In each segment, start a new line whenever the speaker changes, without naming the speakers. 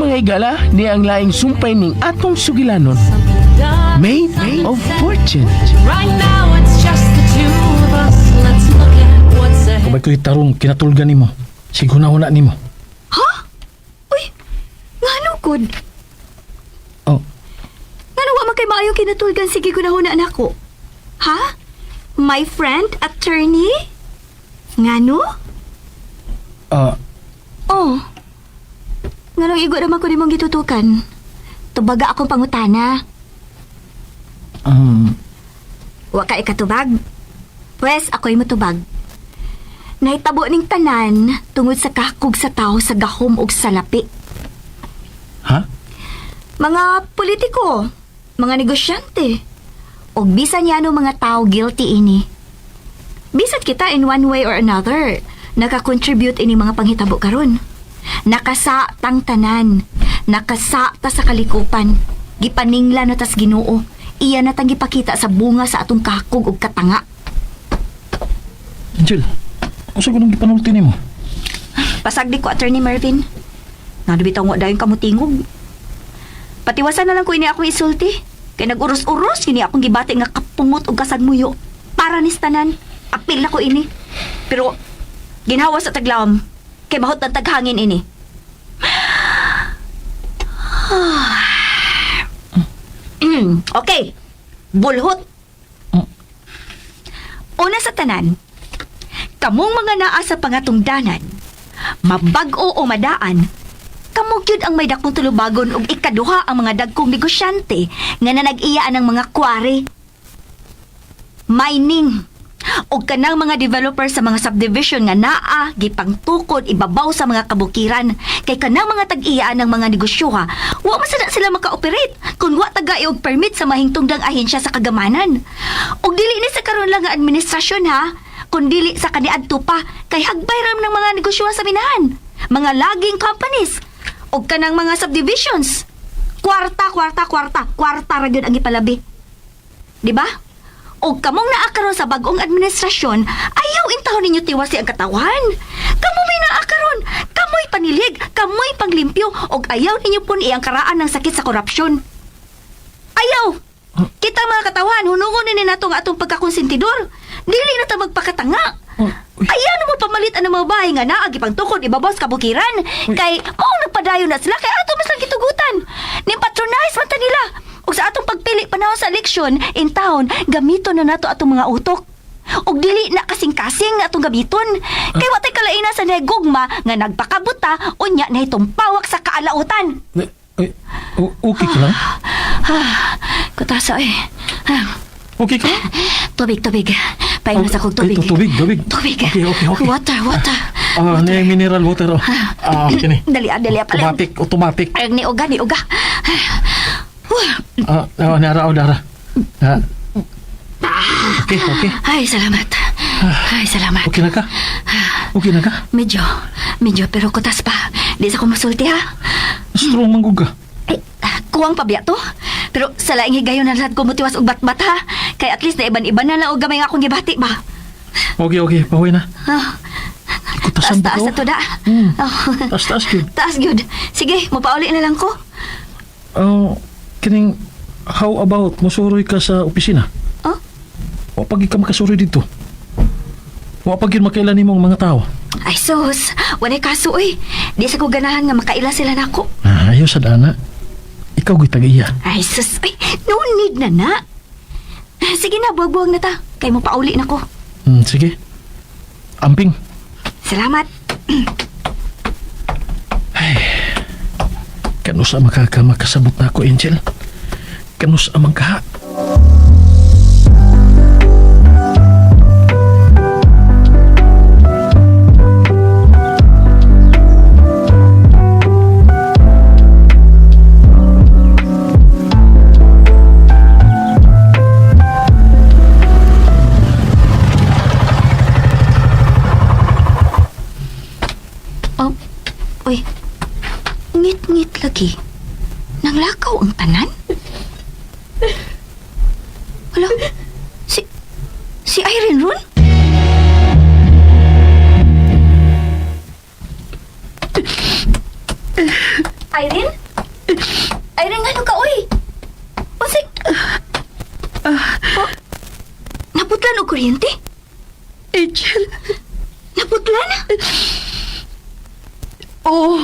mga higala ni ang laing sumpay ning atong sugilanon. Made of fortune.
Right now it's just the two of us. Let's look at what's ahead.
Kabay ko'y tarong kinatulgan nimo. Siguna-una nimo.
Ha? Uy, ngano gud?
Oh,
Ngano wa man kay maayo kinatulgan sige gunahuna nako? Ha? My friend attorney? Ngano? Oh. Nganong igo naman ko nimong gitutukan? Tubaga akong pangutana. Wa ka ikatubag? Pwes, ako'y matubag. Nahitabo ning tanan tungod sa kahkog sa tao sa gahom ug sa lapi.
ha?
Mga politiko, mga negosyante, ug bisan yano mga tao guilty ini. Bisan kita in one way or another, nakakontribute ini mga panghitabo karon. Nakasa tang tanan, nakasa ta sa kalikupan, gipaningla na tas Ginoo. Iya na tang gipakita sa bunga sa atong kahkog ug katanga.
Angel, usa ko nang gipanulti nimo.
Pasagdi ko, Attorney Mervin. Nga bitaw mo dayon kamutingog. Patiwasan na lang ko ini akong isulti. Kay nag-uros-uros, ini akong gibati nga kapungot o kasagmuyo. Para ni tanan, apil na ko ini. Pero, ginhawa sa taglawam, kay mahot ng taghangin ini. Okay, bulhot. Una sa tanan, kamong mga naa sa pangatungdanan, mabag-o o madaan, kamo gyud ang may dakong tulubagon ug ikaduha ang mga dagkong negosyante nga nanag-iyaan ng mga quarry, mining, ug kanang mga developer sa mga subdivision nga naa gipangtukod ibabaw sa mga kabukiran kay kanang mga tag-iyaan ng mga negosyoha wa masada sila maka-operate kung wa tagay og permit sa mahingtungdang ahensya sa kagamanan. Ug dili ni sa karon lang nga administrasyon ha, kun dili sa kaniadto pa kay hagbay ram ng mga negosyoha sa minahan, mga logging companies ug kanang mga subdivisions. Kwarta ra gyud ang ipalabi. Di ba? O kamong naakaron sa bagong administrasyon, ayaw intahon ninyo tiwasi ang katawan. Kamu may naakaron, kamoy panilig, kamoy panglimpyo, o ayaw ninyo pun iyang karaan ng sakit sa korupsyon. Ayaw! Kita mga katawan, hunungon ni nato nga atong pagkakonsentidor. Dili na ta magpakatanga. Ayaw na mo pamalitan ng mga bahay nga naagi pang tukod ibabaw sa kabukiran. Kay maong nagpadayon na sila, kay ato mas lang gitugutan. Nimpatronize man ta nila. Ug sa atong pagpili panahon sa eleksyon in town, gamiton na nato atong mga utok. Ug dili na kasing-kasing na atong gamiton. Kay watay kalaina sa nagugma nga nagpakabuta unya na itong pawak sa kaalautan.
Okay ka lang?
Kutasa eh.
Okay ka?
Tubig. Paingas ako tubig.
Tubig. Okay.
Water.
Ano yung mineral water? Okay ni.
Dali pala.
Automatic.
Ay, ni uga.
Dara. Okay.
Ay, salamat.
Okay na ka?
Medyo, pero kutas pa. Di sa ko masulti, ha?
Strong manggug ka.
Kuwang pa biya to. Pero sa laing higayon na lahat kumutiwas og bat-bat, ha? Kaya at least na iban-iban na lang og gamay nga akong gibati ba?
Okay. Pahuwi na. Ikutasan ba
Taas
ko?
na to da.
Taas yun.
Taas gyud. Sige, mapauli na lang ko.
Kining, how about musuroy ka sa opisina?
Oh?
Wapag ka makasuroy dito. Wapag yun makailan nimong mga tao.
Ay sus, wanay kaso eh. Di sa ko ganahan nga makaila sila nako.
Ayaw sa dana. Ikaw g'y tagaya.
Ay sus, ay, no need na. Sige na, buwag-buwag na ta. Kay mo pauli na ko.
Sige. Amping.
Salamat.
Kanus amang ka makasabot na ako, Angel. Kanus amang ka.
Uy, ngit-ngit lagi. Nanglakaw ang tanan? Wala, si Irene ron? Irene? Irene, ano ka, uy? Unsay... Naputlan o kuryente?
Angel.
Naputlan?
Oh.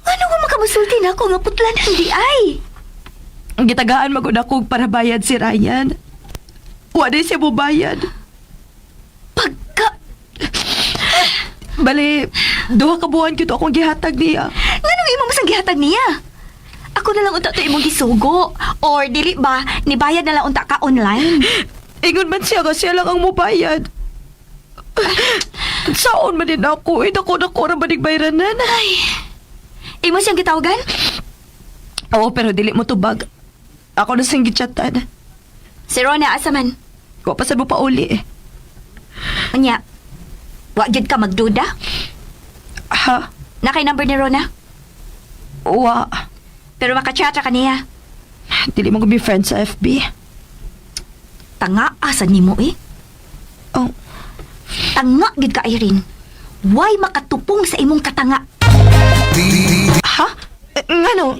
Ano ko makamusulti na ako nga putlan hindi ay?
Ang gitagaan magod ako para bayad si Ryan. Wala siya mo bayad.
Pagka...
Bali, 2 ka buwan kito akong gihatag niya.
Nga nung imong masang gihatag niya? Ako na lang unta to imong gisugo. Or dili ba, nibayad na lang unta ka online?
Ingon man siya nga siya lang ang mubayad. Saon man din ako, dako ra manig bayranan.
Ay, imo siyang gitawagan?
Oo, pero dili mo tubag. Ako na siyang gichatan.
Si Rona, asa man?
Ko pa sa mo pa uli eh.
Anya, wa gyud ka magduda?
Ha?
Nakay number ni Rona?
Wa.
Pero makachata ka niya.
Dili mo be friends sa FB.
Tanga, asa nimo eh?
Oh.
Tanga gid ka, Irene. Why makatupong sa imong katanga?
Ha? Ngano?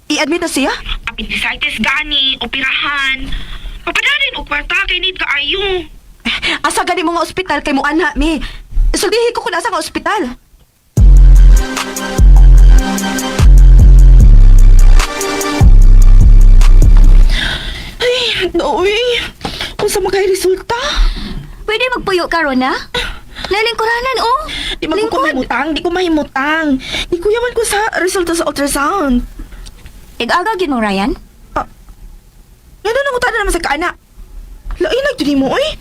I-admit na siya?
Appendicitis gani, operahan. Papadarin o kwarta kay need ka ayo.
Asa gani mo nga ospital kay mo ana mi. Sultihi ko kung asa nga ospital. Ay, Noe. Kung sa magay resulta?
Pwede magpuyo ka, Rona? Nalingkuranan, oh.
Di ko mahimutang, di ko mahimutang. Di ko yaman ko sa resulta sa ultrasound.
Ig-agaw gid mo, Ryan?
Yan na nangutan na naman sa kaana. Lain na yun mo, eh.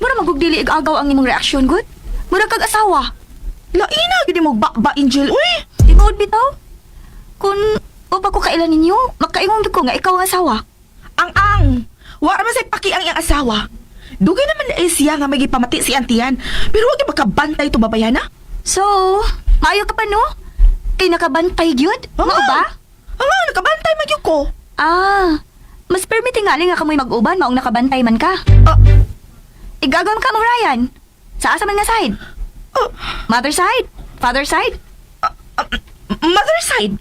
Mura magugdili ig-agaw ang imong reaksyon, good? Mura kag asawa.
Lain na yun mo ba, Angel, uy.
Tinuod bitaw? Kung upa ko kailan ninyo, makaingon ko nga ikaw ang asawa.
Ang. Wala man sa'y paki ang iyang asawa. Dugay naman na siya nga may gipamati si Antian. Pero huwag yung makabantay ito babayana.
So, maayo ka pa, no? Kay nakabantay gyud? Mao ba?
Nga, nakabantay magyug ko.
Ah, mas permiti nga nga kamoy mag-uban maong nakabantay man ka. Igagawin ka mo, Ryan. Sa asa man nga side? Mother side? Father side?
Mother side.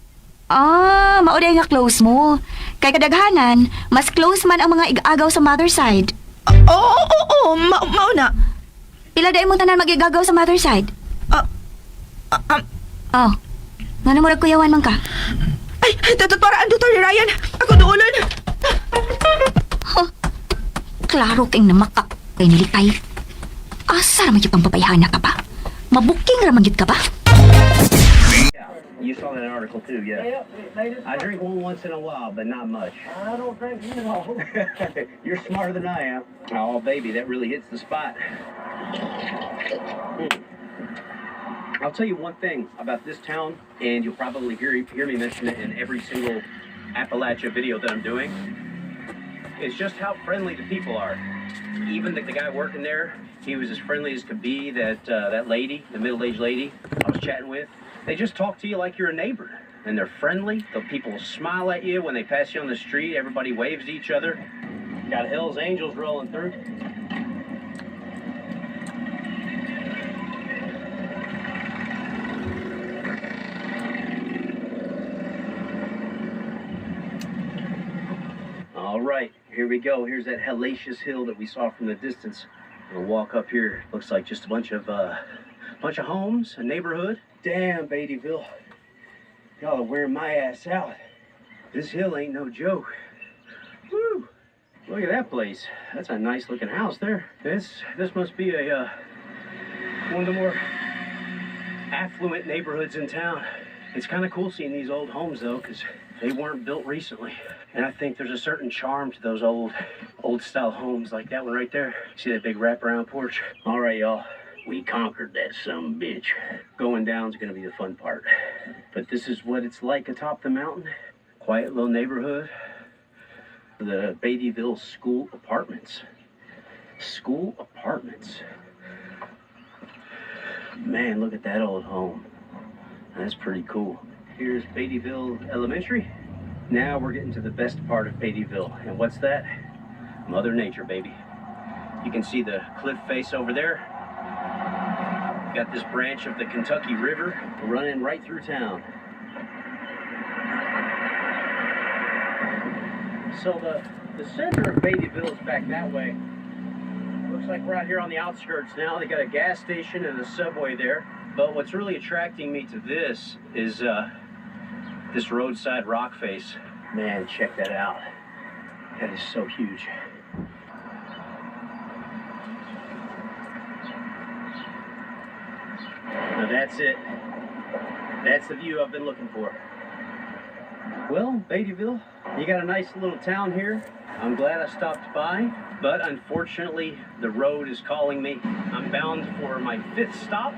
Ah, mauday nga close mo. Kay kadaghanan, mas close man ang mga igagaw sa mother side.
Oo, mauna.
Pila day mo tanan magigagaw sa mother side? Oh, nga mo kuyawan man ka?
Ay, para ang Dr. Ryan. Ako doon.
Huh. Klaro kang namakak kay nilitay. Asa raman yung pambabayhana ka ba? Mabuking raman yun ka ba?
You saw that article too, yeah. I drink one once in a while, but not much.
I don't drink you know.
You're smarter than I am. Oh, baby, that really hits the spot. I'll tell you one thing about this town, and you'll probably hear me mention it in every single Appalachia video that I'm doing. It's just how friendly the people are. Even the guy working there, he was as friendly as could be. That lady, the middle-aged lady I was chatting with, they just talk to you like you're a neighbor. And they're friendly. The people will smile at you when they pass you on the street. Everybody waves to each other. Got Hell's Angels rolling through. All right, here we go. Here's that hellacious hill that we saw from the distance. We'll walk up here. Looks like just a bunch of homes, a neighborhood. Damn, Beattyville. Y'all are wearing my ass out. This hill ain't no joke. Woo! Look at that place. That's a nice looking house there. This must be one of the more affluent neighborhoods in town. It's kind of cool seeing these old homes though, because they weren't built recently. And I think there's a certain charm to those old style homes like that one right there. See that big wraparound porch? All right, y'all. We conquered that sumbitch. Bitch. Going down's gonna be the fun part. But this is what it's like atop the mountain. Quiet little neighborhood. The Beattyville School Apartments. School Apartments. Man, look at that old home. That's pretty cool. Here's Beattyville Elementary. Now we're getting to the best part of Beattyville. And what's that? Mother Nature, baby. You can see the cliff face over there. Got this branch of the Kentucky River running right through town. So the center of Beattyville is back that way. Looks like we're out here on the outskirts now. They got a gas station and a subway there. But what's really attracting me to this is this roadside rock face. Man, check that out. That is so huge. Now that's it. That's the view I've been looking for. Well, Beattyville, you got a nice little town here. I'm glad I stopped by, but unfortunately, the road is calling me. I'm bound for my 5th stop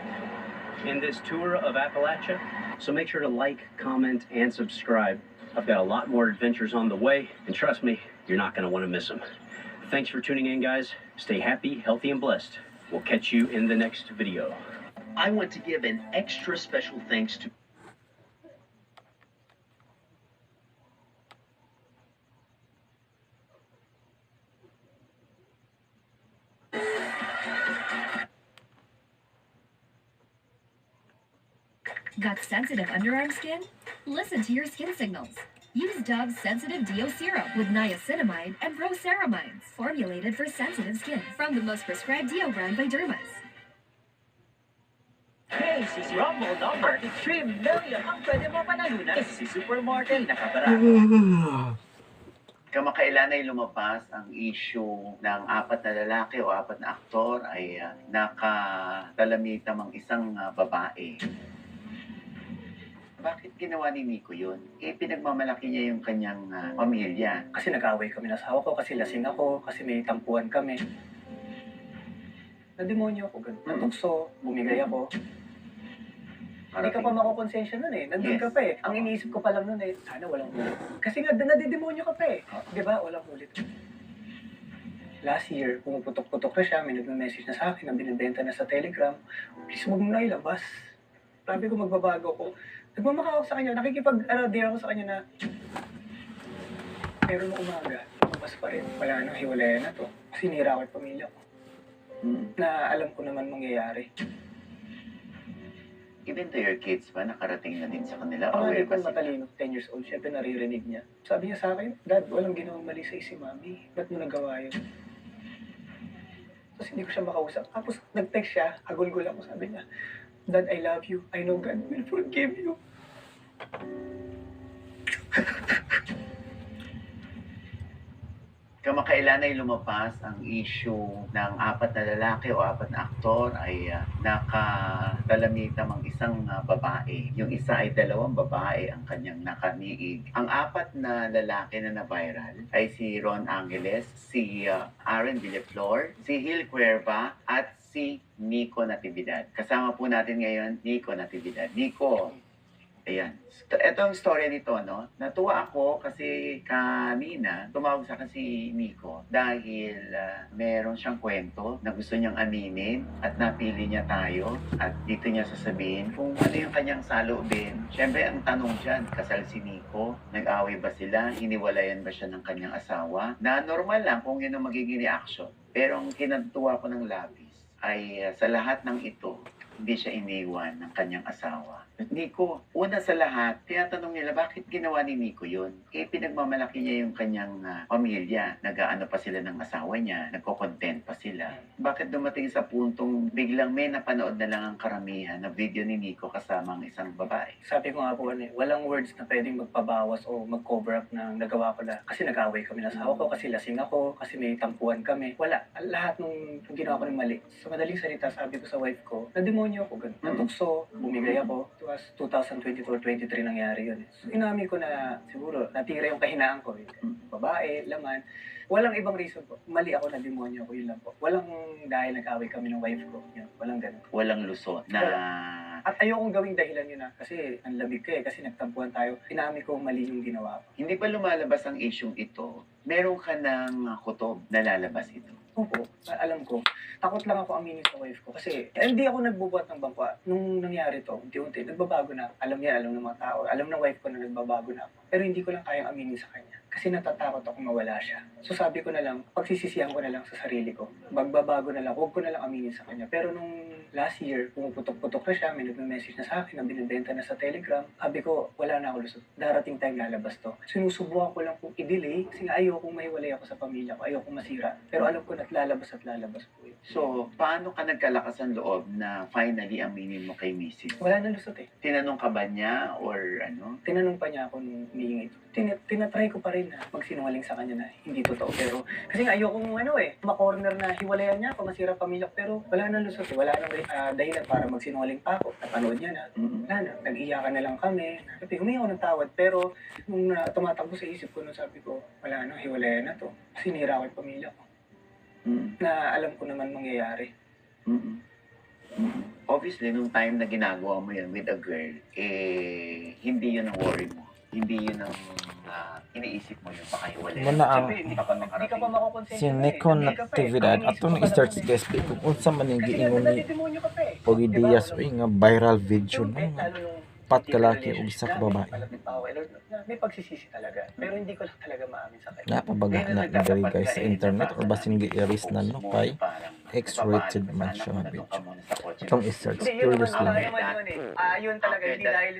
in this tour of Appalachia. So make sure to like, comment, and subscribe. I've got a lot more adventures on the way, and trust me, you're not going to want to miss them. Thanks for tuning in, guys. Stay happy, healthy, and blessed. We'll catch you in the next video. I want to give an extra special thanks to
Got sensitive underarm skin? Listen to your skin signals. Use Dove's Sensitive Deo Serum with niacinamide and furosemide, formulated for sensitive skin from the most prescribed deo brand by Dermas.
Hey, si Rumble number 3 million ang pwede mo panalunan. Si Supermarket nakabara.
Kamakailan ay lumabas ang issue ng 4 na lalaki o 4 na aktor ay nakatalamita ang isang babae. Bakit ginawa ni Nico yun? Pinagmamalaki niya yung kanyang pamilya.
Kasi nag-away kami ng asawa ko, kasi lasing ako, kasi may tampuan kami. Nademonyo ako, ganun. Natukso, bumigay ako. Hindi ka pa makukonsensya nun eh. Nandun ka pa eh. Ang iniisip ko pa lang nun eh, sana walang ulit. Kasi nga, nadidemonyo ka pa eh. Di ba? Walang ulit. Last year, pumuputok-putok na siya, may nagme-message na sa akin, na binibenta na sa Telegram. Please, huwag mo na ilabas. Sabi ko, magbabago ko. Nagmamaka ako sa kanya, nakikipag-dear ako sa kanya na pero nung umaga, lumabas pa rin. Wala nang hiwalayan na to. Sinira ko yung pamilya ko. Na alam ko naman mangyayari.
Even to your kids ba, nakarating na din sa kanila?
Pangalit ko matalino, 10 years old, syempre naririnig niya. Sabi niya sa akin, Dad, walang ginawang mali sa si Mami. Ba't mo nagawa yun? Tapos hindi ko siya makausap. Tapos nag-text siya, hagul-gul ako, sabi niya, Dad, I love you. I know God will forgive you.
Kamakailan ay lumabas ang issue ng 4 na lalaki o 4 na aktor ay nakatalamita ang isang babae. Yung isa ay 2 babae ang kanyang nakaniig. Ang 4 na lalaki na na-viral ay si Ron Angeles, si Aaron Villaflor, si Hil Cuerva, at si Nico Natividad. Kasama po natin ngayon, Nico Natividad. Nico, ayan. Ito ang story nito, no? Natuwa ako kasi kanina tumawag sa akin si Nico dahil meron siyang kwento na gusto niyang aminin at napili niya tayo at dito niya sasabihin kung ano yung kanyang saloobin. Siyempre, ang tanong dyan, kasal si Nico, nag-away ba sila, hiniwalayan ba siya ng kanyang asawa, na normal lang kung yun ang magiging reaction. Pero ang kinatuwa ko ng labis ay sa lahat ng ito, hindi siya iniwan ng kanyang asawa. Nico, una sa lahat, tinatanong nila bakit ginawa ni Nico yun? Pinagmamalaki niya yung kanyang pamilya. Nag-aano pa sila ng asawa niya, nagko-content pa sila. Bakit dumating sa puntong biglang may napanood na lang ang karamihan na video ni Nico kasama ang isang babae?
Sabi ko nga po, walang words na pwedeng magpabawas o mag-cover up na nagawa ko na. Kasi nag-away kami ng asawa ko, kasi lasing ako, kasi may tampuan kami. Wala. Lahat nung ginawa ko ng mali. Sa madaling salita, sabi ko sa wife ko, nademonyo ako, ganun. Natukso, bumigay ako. It was 2024-23 nangyari yun. So, inamin ko na siguro natira yung kahinaan ko. Babae, laman. Walang ibang reason po. Mali ako, na demonyo ako, yun lang po. Walang dahil nag-away kami ng wife ko. Yun, walang ganun.
Walang lusot na...
At ayokong gawing dahilan yun kasi ang lamig ko kasi nagtampuan tayo. Inamin ko mali yung ginawa ko.
Hindi ba lumalabas ang isyong ito meron ka ng kutob na lalabas ito.
Opo, alam ko. Takot lang ako aminin sa wife ko kasi hindi ako nagbubuhat ng bangka. Nung nangyari to, unti-unti, nagbabago na. Alam niya, alam ng mga tao. Alam ng wife ko na nagbabago na ako. Pero hindi ko lang kayang aminin sa kanya. Kasi natatakot ako mawala siya. So sabi ko na lang, pagsisisihan ko na lang sa sarili ko. Magbabago na lang, huwag ko na lang aminin sa kanya. Pero nung last year, pumuputok-putok na siya, may nagme-message na sa akin, na binibenta na sa Telegram. Sabi ko, wala na ako lusot. Darating time lalabas to. Sinusubukan ko lang kung i-delay kasi nga ayokong mahiwalay ako sa pamilya ko, ayokong masira. Pero alam ko na lalabas po yun.
So, paano ka nagkalakas ng loob na finally aminin mo kay Mrs.?
Wala na lusot eh.
Tinanong ka ba niya or ano?
Tinanong pa niya ako nung meeting ito. Tinatry ko pa rin na magsinungaling sa kanya na hindi totoo. Pero kasi nga ayokong ma-corner na hiwalayan niya ako, masira pamilya ko. Pero wala nang lusot eh. Wala nang dahilan para magsinungaling pa ako. Napanood niya na. Wala na. Nag-iyakan na lang kami. Humingi ako ng tawad. Pero nung tumatakbo sa isip ko, nung sabi ko, wala na, hiwalayan na to. Sinira ko yung pamilya ko. Na alam ko naman mangyayari.
Obviously, nung time na ginagawa mo yun with a girl, hindi yun ang worry mo. Hindi yun ang iniisip mo yung baka hiwalay.
Muna ang
Hindi ka pa makukonsensya.
sineconnectividad atong i-search guys kung unsa man yung giingon ni Pogidiyas o nga viral video no pat kalaki og isa ka babae.
May pagsisisi talaga. Pero hindi ko lang talaga maamin sa kanya.
Napabaga na diri guys sa internet or basin gi-erase na no kay X-rated man siya video. Itong i-search curious lang.
Yun talaga, hindi dahil